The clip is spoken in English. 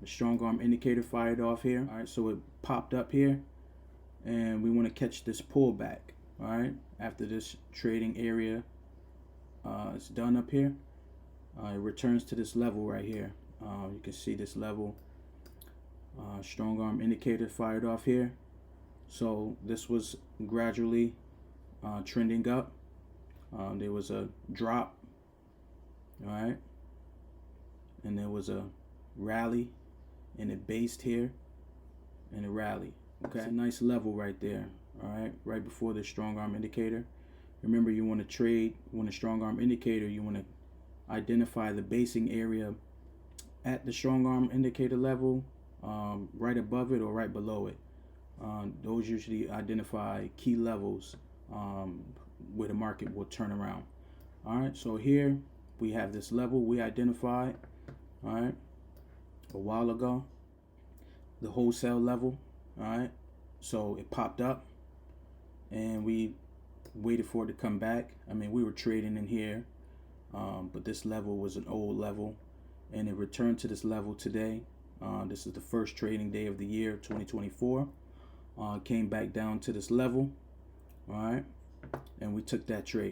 The strong arm indicator fired off here. All right, so it popped up here, and we want to catch this pullback. All right, after this trading area is done up here, it returns to this level right here. You can see this level. Strong arm indicator fired off here. So this was gradually trending up. There was a drop, all right, and there was a rally, and it based here and a rally. Okay, it's a nice level right there. All right, right before the strong arm indicator. Remember, you want to trade when a strong arm indicator, you want to identify the basing area at the strong arm indicator level, right above it or right below it. Those usually identify key levels where the market will turn around. All right, so here we have this level we identified, all right, a while ago, the wholesale level. All right, so it popped up and we waited for it to come back. I mean, we were trading in here, but this level was an old level, and it returned to this level today. This is the first trading day of the year 2024. Came back down to this level, all right, and we took that trade.